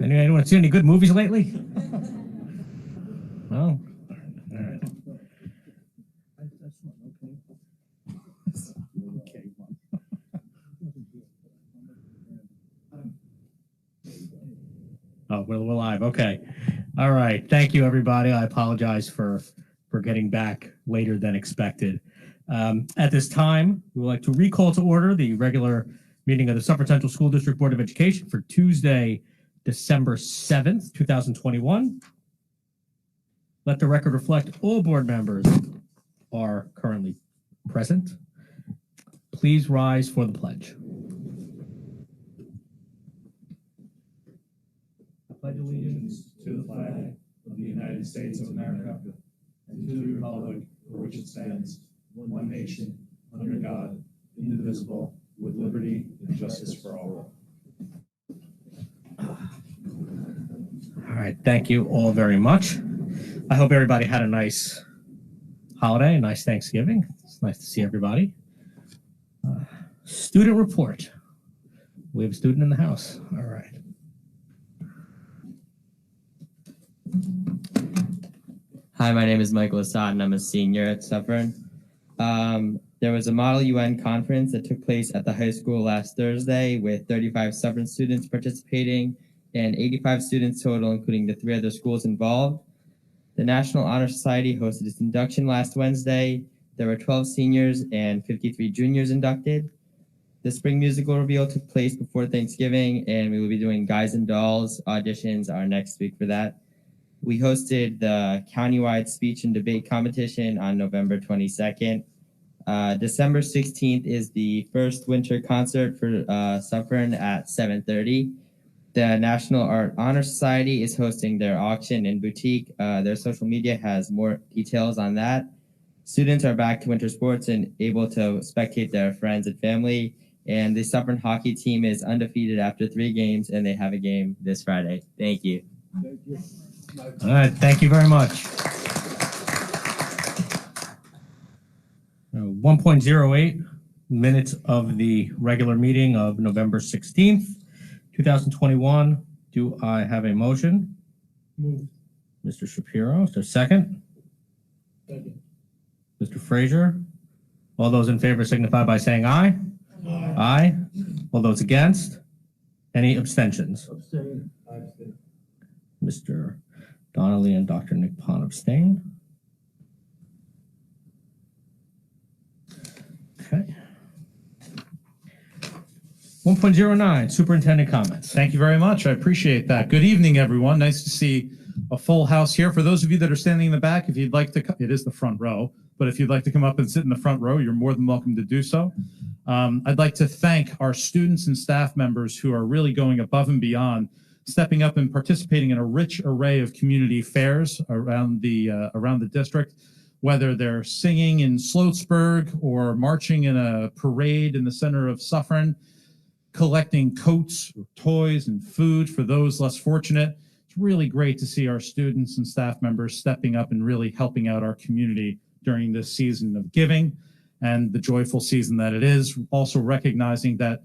Anyone seen any good movies lately? No? All right. Oh, we're live. Okay. All right. Thank you, everybody. I apologize for getting back later than expected. At this time, we would like to recall to order the regular meeting of the Suffern Central School District Board of Education for Tuesday, December 7th, 2021. Let the record reflect all board members are currently present. Please rise for the pledge. I pledge allegiance to the flag of the United States of America and to the republic for which it stands, one nation, under God, indivisible, with liberty and justice for all. All right, thank you all very much. I hope everybody had a nice holiday, a nice Thanksgiving. It's nice to see everybody. Student report. We have a student in the house. All right. Hi, my name is Michael Assad, and I'm a senior at Suffern. There was a Model UN conference that took place at the high school last Thursday with 35 Suffern students participating and 85 students total, including the 3 other schools involved. The National Honor Society hosted its induction last Wednesday. There were 12 seniors and 53 juniors inducted. The spring musical reveal took place before Thanksgiving, and we will be doing Guys and Dolls auditions our next week for that. We hosted the countywide speech and debate competition on November 22nd. December 16th is the first winter concert for Suffern at 7:30. The National Art Honor Society is hosting their auction and boutique. Their social media has more details on that. Students are back to winter sports and able to spectate their friends and family. And the Suffern hockey team is undefeated after 3 games, and they have a game this Friday. Thank you. Thank you. All right, thank you very much. 1.08 minutes of the regular meeting of November 16th, 2021. Do I have a motion? Moved. Mr. Shapiro, is there a second? Second. Mr. Frazier. All those in favor signify by saying aye. Aye. Aye. All those against? Any abstentions? Abstain. I abstain. Mr. Donnelly and Dr. Nick Pond abstain. Okay. 1.09, superintendent comments. Thank you very much. I appreciate that. Good evening, everyone. Nice to see a full house here. For those of you that are standing in the back, if you'd like to, it is the front row, but if you'd like to come up and sit in the front row, you're more than welcome to do so. I'd like to thank our students and staff members who are really going above and beyond, stepping up and participating in a rich array of community fairs around the district, whether they're singing in Sloatsburg or marching in a parade in the center of Suffern, collecting coats, toys, and food for those less fortunate. It's really great to see our students and staff members stepping up and really helping out our community during this season of giving and the joyful season that it is, also recognizing that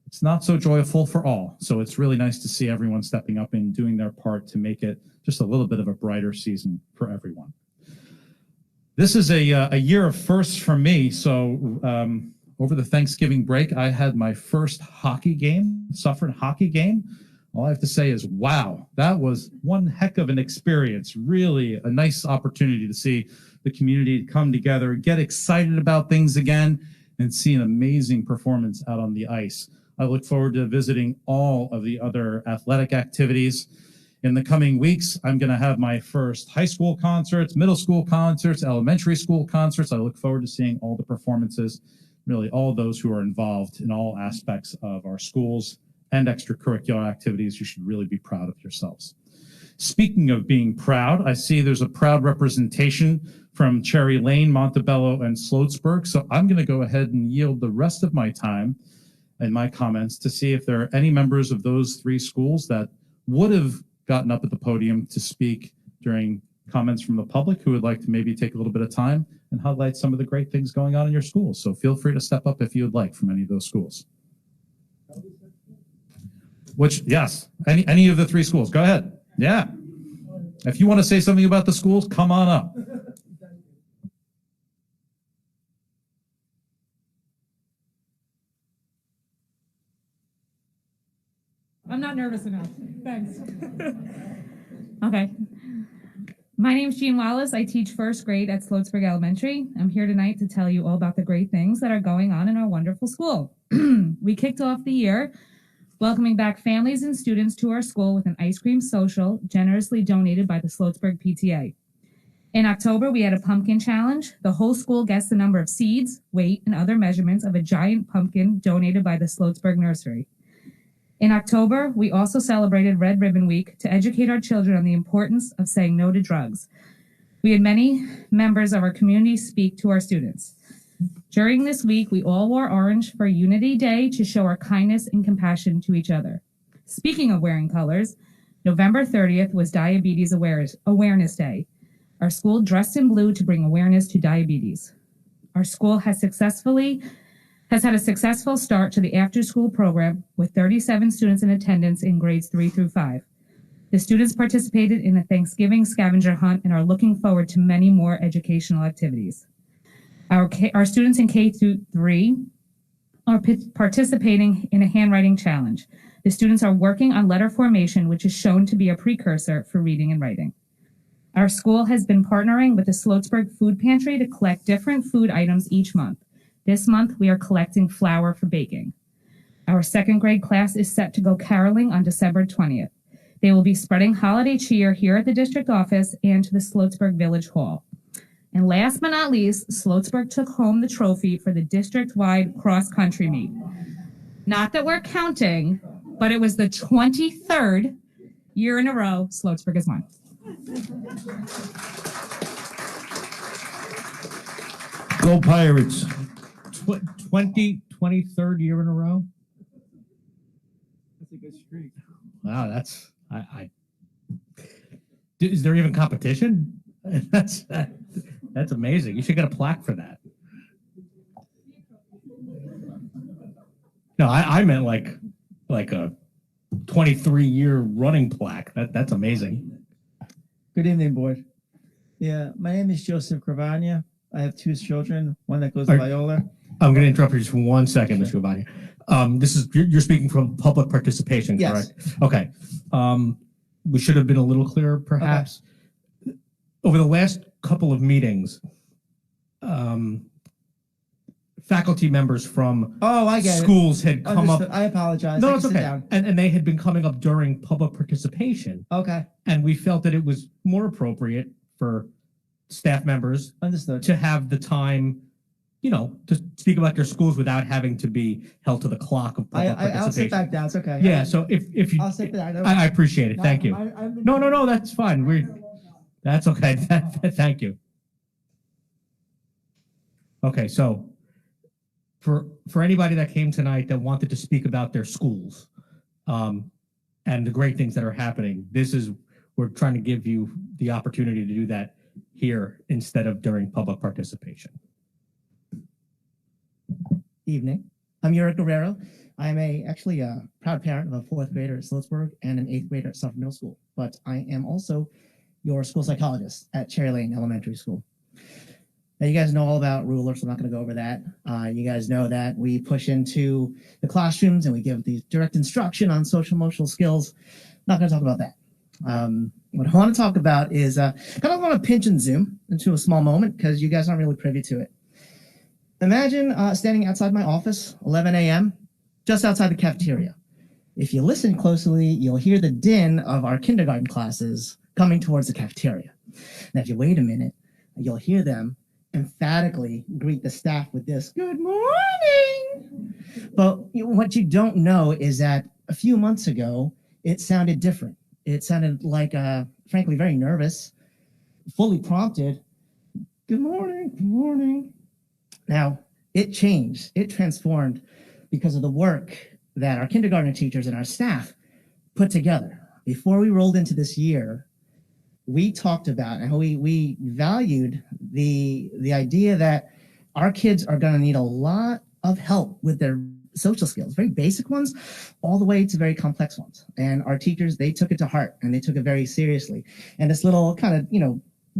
it's not so joyful for all. So it's really nice to see everyone stepping up and doing their part to make it just a little bit of a brighter season for everyone. This is a year of firsts for me. So over the Thanksgiving break, I had my first hockey game, Suffern hockey game. All I have to say is, wow, that was one heck of an experience. Really a nice opportunity to see the community come together, get excited about things again, and see an amazing performance out on the ice. I look forward to visiting all of the other athletic activities. In the coming weeks, I'm going to have my first high school concerts, middle school concerts, elementary school concerts. I look forward to seeing all the performances, really all those who are involved in all aspects of our schools and extracurricular activities. You should really be proud of yourselves. Speaking of being proud, I see there's a proud representation from Cherry Lane, Montebello, and Sloatsburg. So I'm going to go ahead and yield the rest of my time and my comments to see if there are any members of those 3 schools that would have gotten up at the podium to speak during comments from the public who would like to maybe take a little bit of time and highlight some of the great things going on in your schools. So feel free to step up if you would like from any of those schools. Which, yes, any of the three schools. Go ahead. Yeah. If you want to say something about the schools, come on up. I'm not nervous enough. Thanks. Okay. My name is Jean Wallace. I teach first grade at Sloatsburg Elementary. I'm here tonight to tell you all about the great things that are going on in our wonderful school. We kicked off the year welcoming back families and students to our school with an ice cream social generously donated by the Sloatsburg PTA. In October, we had a pumpkin challenge. The whole school guessed the number of seeds, weight, and other measurements of a giant pumpkin donated by the Sloatsburg Nursery. In October, we also celebrated Red Ribbon Week to educate our children on the importance of saying no to drugs. We had many members of our community speak to our students. During this week, we all wore orange for Unity Day to show our kindness and compassion to each other. Speaking of wearing colors, November 30th was Diabetes Awareness Day. Our school dressed in blue to bring awareness to diabetes. Our school has had a successful start to the after-school program with 37 students in attendance in grades 3 through 5. The students participated in a Thanksgiving scavenger hunt and are looking forward to many more educational activities. Our students in K through 3 are participating in a handwriting challenge. The students are working on letter formation, which is shown to be a precursor for reading and writing. Our school has been partnering with the Sloatsburg Food Pantry to collect different food items each month. This month, we are collecting flour for baking. Our second grade class is set to go caroling on December 20th. They will be spreading holiday cheer here at the district office and to the Sloatsburg Village Hall. And last but not least, Sloatsburg took home the trophy for the district-wide cross-country meet. Not that we're counting, but it was the 23rd year in a row Sloatsburg has won. 23rd year in a row. That's a good streak. Wow, that's is there even competition? That's amazing. You should get a plaque for that. No, I meant like a 23-year running plaque. That's amazing. Good evening, board. Yeah, my name is Joseph Gravagna. I have two children, one that goes to Viola. I'm going to interrupt you just for 1 second, Mr. Gravagna. You're speaking from public participation, correct? Yes. Okay. We should have been a little clearer, perhaps. Okay. Over the last couple of meetings, faculty members from schools had come up. I apologize. No, it's okay. And they had been coming up during public participation. Okay. And we felt that it was more appropriate for staff members to have the time, to speak about their schools without having to be held to the clock of public participation. I'll sit back down. It's okay. Yeah. So if you, I'll sit back. I appreciate it. Thank you. No, that's fine. That's okay. Thank you. Okay. So for anybody that came tonight that wanted to speak about their schools, and the great things that are happening, we're trying to give you the opportunity to do that here instead of during public participation. Evening. I'm Yura Guerrero. I'm actually a proud parent of a 4th grader at Sloatsburg and an 8th grader at Suffern Middle School, but I am also your school psychologist at Cherry Lane Elementary School. Now, you guys know all about rulers, so I'm not going to go over that. You guys know that we push into the classrooms and we give the direct instruction on social emotional skills. Not going to talk about that. What I want to talk about is kind of want to pinch and zoom into a small moment because you guys aren't really privy to it. Imagine standing outside my office, 11 a.m., just outside the cafeteria. If you listen closely, you'll hear the din of our kindergarten classes coming towards the cafeteria. Now, if you wait a minute, you'll hear them emphatically greet the staff with this, "Good morning." But what you don't know is that a few months ago, it sounded different. It sounded like, frankly, very nervous, fully prompted. "Good morning, good morning." Now, it changed. It transformed because of the work that our kindergarten teachers and our staff put together. Before we rolled into this year, we talked about and we valued the idea that our kids are going to need a lot of help with their social skills, very basic ones, all the way to very complex ones. And our teachers, they took it to heart and they took it very seriously. And this little kind of,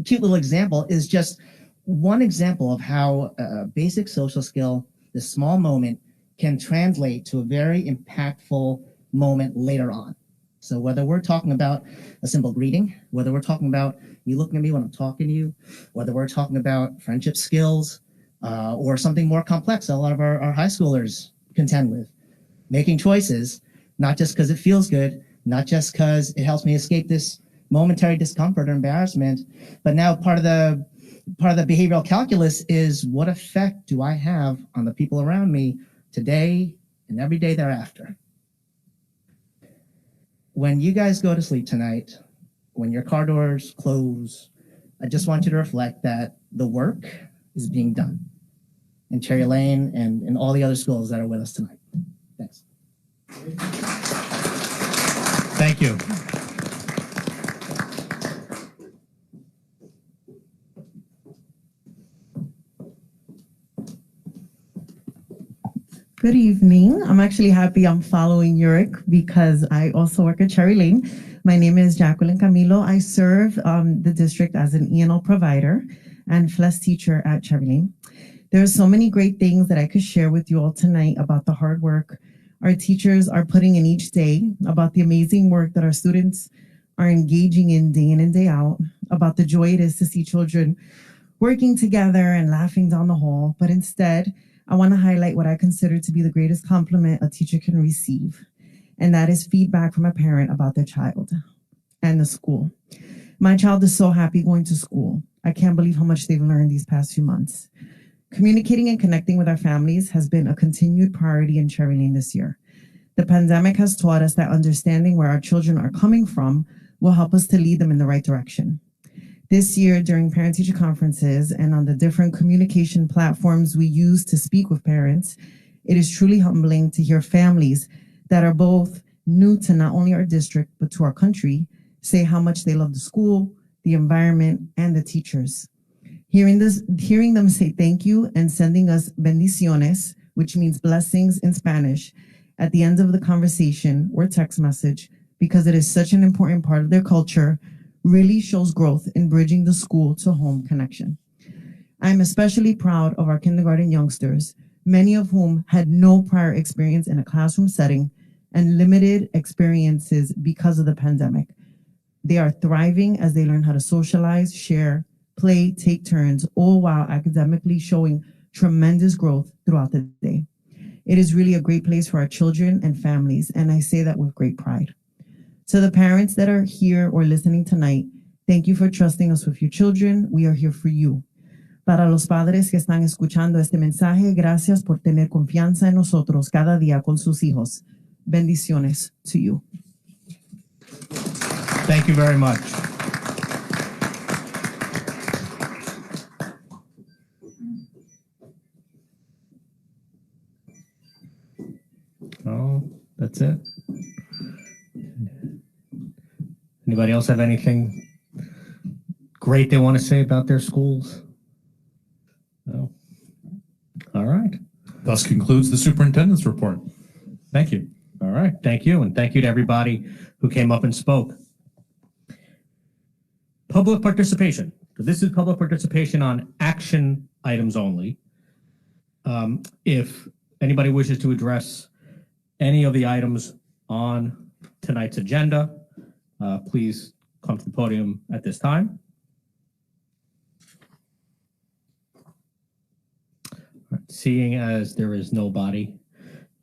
cute little example is just one example of how a basic social skill, this small moment, can translate to a very impactful moment later on. So whether we're talking about a simple greeting, whether we're talking about you looking at me when I'm talking to you, whether we're talking about friendship skills, or something more complex that a lot of our high schoolers contend with, making choices, not just because it feels good, not just because it helps me escape this momentary discomfort or embarrassment, but now part of the behavioral calculus is what effect do I have on the people around me today and every day thereafter. When you guys go to sleep tonight, when your car doors close, I just want you to reflect that the work is being done in Cherry Lane and in all the other schools that are with us tonight. Thanks. Thank you. Good evening. I'm actually happy I'm following Uric because I also work at Cherry Lane. My name is Jacqueline Camilo. I serve the district as an ENL provider and FLES teacher at Cherry Lane. There are so many great things that I could share with you all tonight about the hard work our teachers are putting in each day, about the amazing work that our students are engaging in and day out, about the joy it is to see children working together and laughing down the hall. But instead, I want to highlight what I consider to be the greatest compliment a teacher can receive, and that is feedback from a parent about their child and the school. My child is so happy going to school. I can't believe how much they've learned these past few months. Communicating and connecting with our families has been a continued priority in Cherry Lane this year. The pandemic has taught us that understanding where our children are coming from will help us to lead them in the right direction. This year, during parent-teacher conferences and on the different communication platforms we use to speak with parents, it is truly humbling to hear families that are both new to not only our district, but to our country, say how much they love the school, the environment, and the teachers. Hearing them say thank you and sending us bendiciones, which means blessings in Spanish, at the end of the conversation or text message, because it is such an important part of their culture, really shows growth in bridging the school to home connection. I'm especially proud of our kindergarten youngsters, many of whom had no prior experience in a classroom setting and limited experiences because of the pandemic. They are thriving as they learn how to socialize, share, play, take turns, all while academically showing tremendous growth throughout the day. It is really a great place for our children and families, and I say that with great pride. To the parents that are here or listening tonight, thank you for trusting us with your children. We are here for you. Para los padres que están escuchando este mensaje, gracias por tener confianza en nosotros cada día con sus hijos. Bendiciones to you. Thank you very much. Oh, that's it. Anybody else have anything great they want to say about their schools? No. All right. Thus concludes the superintendent's report. Thank you. All right. Thank you. And thank you to everybody who came up and spoke. Public participation. So this is public participation on action items only. If anybody wishes to address any of the items on tonight's agenda, please come to the podium at this time. Seeing as there is nobody,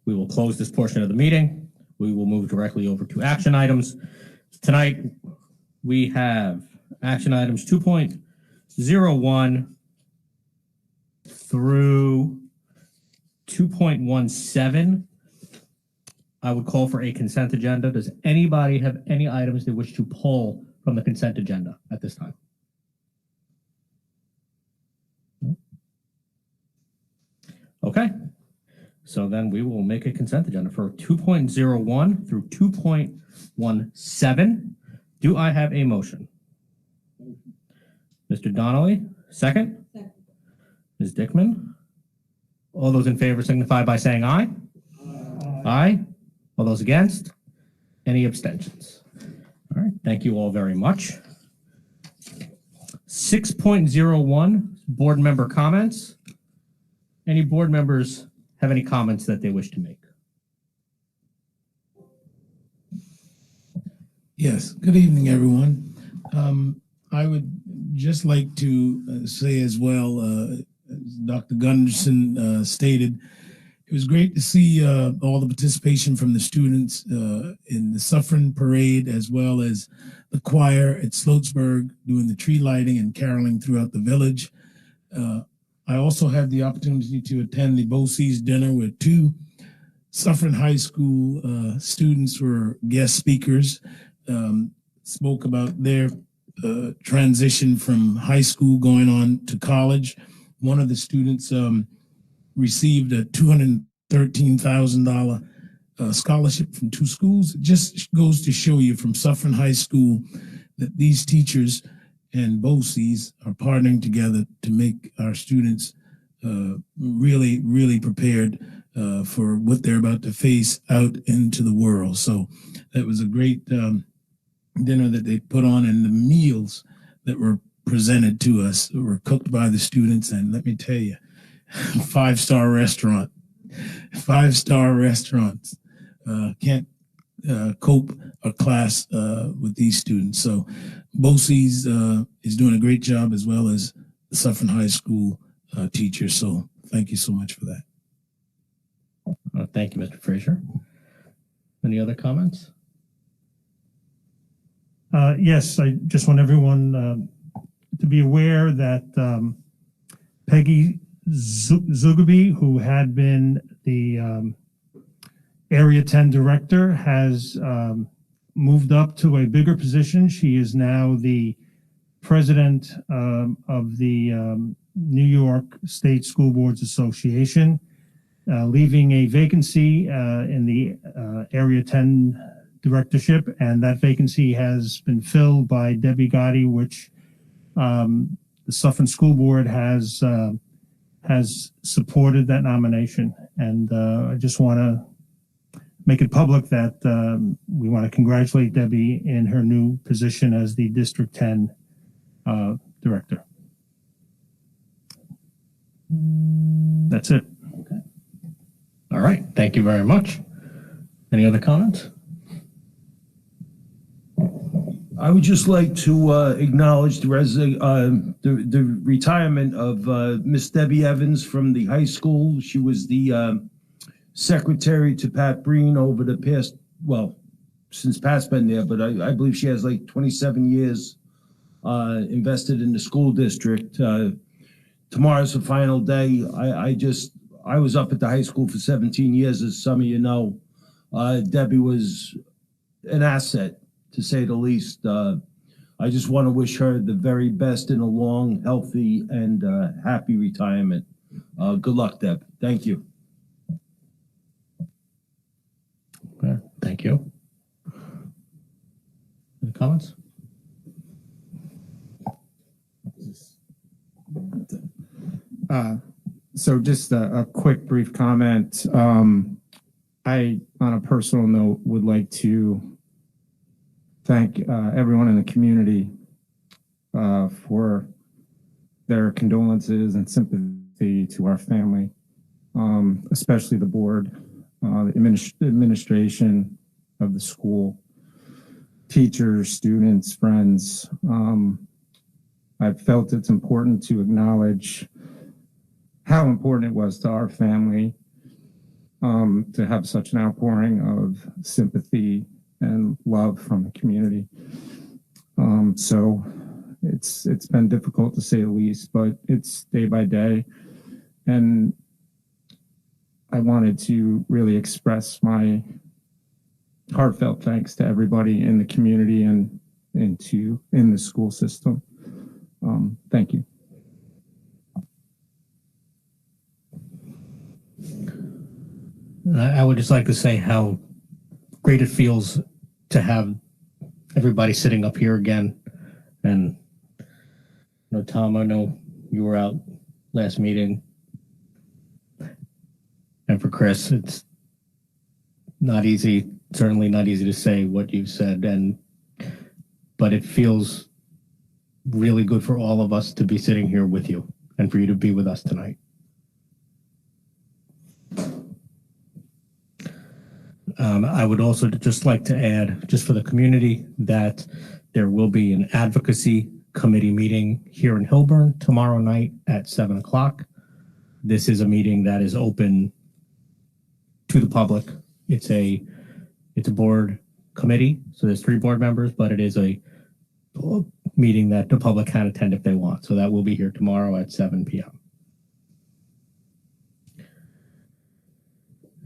we will close this portion of the meeting. We will move directly over to action items. Tonight, we have action items 2.01 through 2.17. I would call for a consent agenda. Does anybody have any items they wish to pull from the consent agenda at this time? Okay. So then we will make a consent agenda for 2.01 through 2.17. Do I have a motion? Mr. Donnelly, second? Second. Ms. Dickman? All those in favor signify by saying aye. Aye. Aye. All those against? Any abstentions? All right. Thank you all very much. 6.01, board member comments. Any board members have any comments that they wish to make? Yes, good evening, everyone. I would just like to say as well, as Dr. Gunderson stated, it was great to see all the participation from the students in the Suffern parade, as well as the choir at Sloatsburg doing the tree lighting and caroling throughout the village. I also had the opportunity to attend the BOCES dinner where two Suffern High School students were guest speakers, spoke about their transition from high school going on to college. One of the students received a $213,000 scholarship from two schools. It just goes to show you from Suffern High School that these teachers and BOCES are partnering together to make our students really, really prepared for what they're about to face out into the world. So that was a great dinner that they put on, and the meals that were presented to us were cooked by the students. And let me tell you, five-star restaurants can't cope or class with these students. So BOCES is doing a great job, as well as the Suffern High School teachers. So thank you so much for that. Thank you, Mr. Frazier. Any other comments? Yes, I just want everyone to be aware that Peggy Zugaby, who had been the Area 10 director, has moved up to a bigger position. She is now the president of the New York State School Boards Association, leaving a vacancy in the Area 10 directorship, and that vacancy has been filled by Debbie Gotti, which the Suffern School Board has supported that nomination. And I just want to make it public that we want to congratulate Debbie in her new position as the District 10 director. That's it. Okay. All right. Thank you very much. Any other comments? I would just like to acknowledge the retirement of Miss Debbie Evans from the high school. She was the secretary to Pat Breen over the past, well, since Pat's been there, but I believe she has like 27 years invested in the school district. Tomorrow's the final day. I was up at the high school for 17 years, as some of you know. Debbie was an asset, to say the least. I just want to wish her the very best in a long, healthy, and happy retirement. Good luck, Deb. Thank you. Okay, thank you. Any comments? So just a quick, brief comment. I, on a personal note, would like to thank everyone in the community for their condolences and sympathy to our family, especially the board, the administration of the school, teachers, students, friends. I felt it's important to acknowledge how important it was to our family to have such an outpouring of sympathy and love from the community. So it's been difficult, to say the least, but it's day by day. And I wanted to really express my heartfelt thanks to everybody in the community and in the school system. Thank you. I would just like to say how great it feels to have everybody sitting up here again. And Tom, I know you were out last meeting, and for Chris, it's not easy, certainly not easy to say what you said, but it feels really good for all of us to be sitting here with you and for you to be with us tonight. I would also just like to add, just for the community, that there will be an advocacy committee meeting here in Hilburn tomorrow night at 7 o'clock. This is a meeting that is open to the public. It's a board committee, so there's 3 board members, but it is a meeting that the public can attend if they want. So that will be here tomorrow at 7 p.m.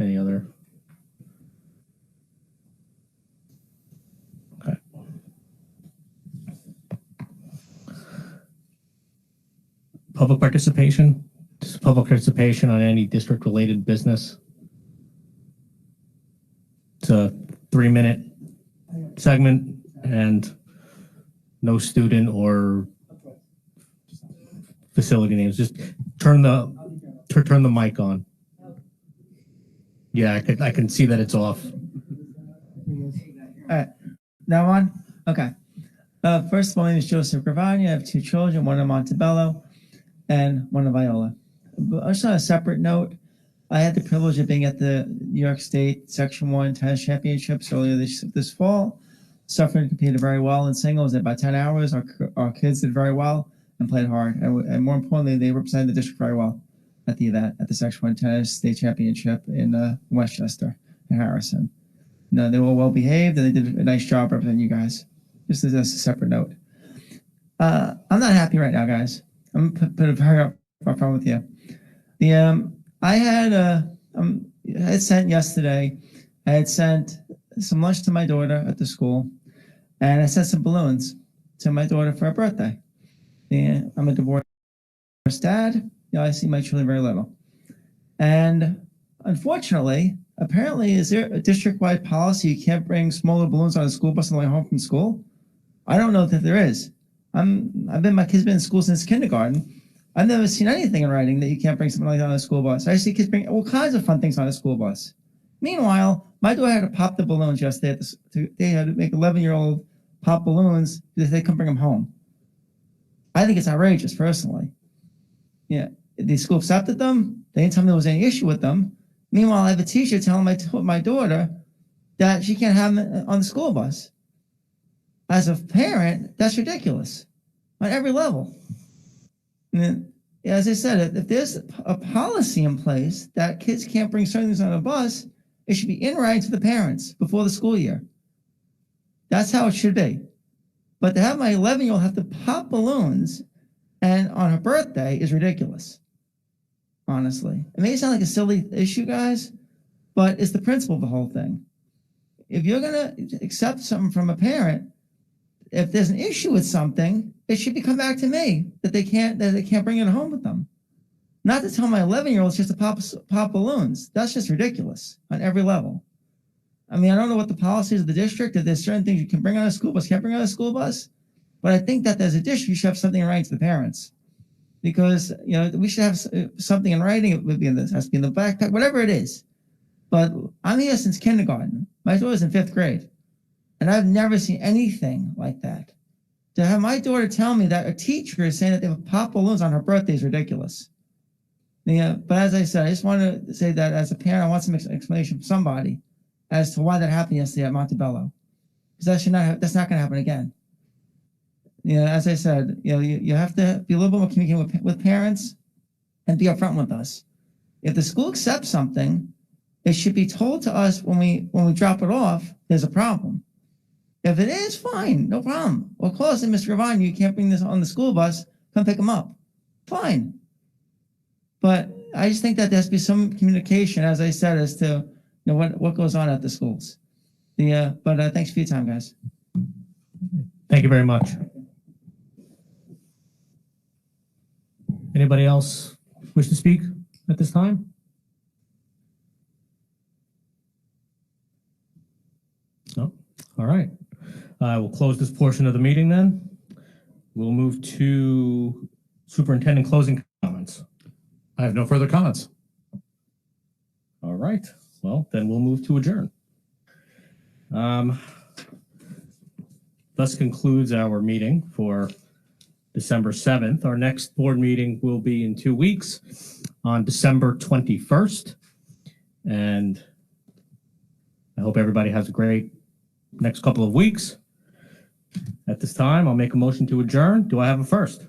Any other? Okay. Public participation. This is public participation on any district-related business. It's a 3-minute segment and no student or facility names. Just turn the mic on. Yeah, I can see that it's off. All right, now on? Okay. First of all, my name is Joseph Gravani. I have 2 children, one in Montebello and one in Viola. But just on a separate note, I had the privilege of being at the New York State Section 1 Tennis Championships earlier this fall. Suffern competed very well in singles at about 10 hours. Our kids did very well and played hard. And more importantly, they represented the district very well at the event, at the Section 1 Tennis State Championship in Westchester and Harrison. No, they were well behaved and they did a nice job representing you guys. Just as a separate note. I'm not happy right now, guys. I'm going to put it very upfront with you. I had sent yesterday, I had sent some lunch to my daughter at the school, and I sent some balloons to my daughter for her birthday. And I'm a divorced dad. I see my children very little. And unfortunately, apparently, is there a district-wide policy you can't bring smaller balloons on a school bus on the way home from school? I don't know that there is. My kid's been in school since kindergarten. I've never seen anything in writing that you can't bring something like that on a school bus. I see kids bring all kinds of fun things on a school bus. Meanwhile, my daughter had to pop the balloons yesterday. They had to make 11-year-old pop balloons because they couldn't bring them home. I think it's outrageous, personally. Yeah, the school accepted them. They didn't tell me there was any issue with them. Meanwhile, I have a teacher telling my daughter that she can't have them on the school bus. As a parent, that's ridiculous on every level. And then, as I said, if there's a policy in place that kids can't bring certain things on a bus, it should be in writing to the parents before the school year. That's how it should be. But to have my 11-year-old have to pop balloons and on her birthday is ridiculous. Honestly, it may sound like a silly issue, guys, but it's the principle of the whole thing. If you're gonna accept something from a parent, if there's an issue with something, it should be come back to me that they can't bring it home with them. Not to tell my 11-year-olds just to pop balloons. That's just ridiculous on every level. I mean, I don't know what the policy is of the district. If there's certain things you can bring on a school bus, can't bring on a school bus. But I think that as a district, you should have something in writing to the parents. Because, we should have something in writing. It would be has to be in the backpack, whatever it is. But I'm here since kindergarten. My daughter's in 5th grade. And I've never seen anything like that. To have my daughter tell me that a teacher is saying that they would pop balloons on her birthday is ridiculous. Yeah, but as I said, I just want to say that as a parent, I want some explanation from somebody as to why that happened yesterday at Montebello. Because that's not going to happen again. As I said, you have to be a little bit more communicating with parents and be upfront with us. If the school accepts something, it should be told to us when we drop it off, there's a problem. If it is, fine, no problem. Well, call us and Mr. Gravani, you can't bring this on the school bus, come pick them up. Fine. But I just think that there has to be some communication, as I said, as to what goes on at the schools. But thanks for your time, guys. Thank you very much. Anybody else wish to speak at this time? No? All right. We'll close this portion of the meeting then. We'll move to superintendent closing comments. I have no further comments. All right. Well, then we'll move to adjourn. Thus concludes our meeting for December 7th. Our next board meeting will be in 2 weeks on December 21st. And I hope everybody has a great next couple of weeks. At this time, I'll make a motion to adjourn. Do I have a first?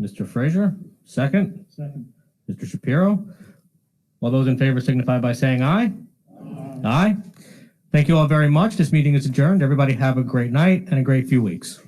Mr. Frazier, second? Second. Mr. Shapiro? All those in favor signify by saying aye. Aye. Thank you all very much. This meeting is adjourned. Everybody have a great night and a great few weeks.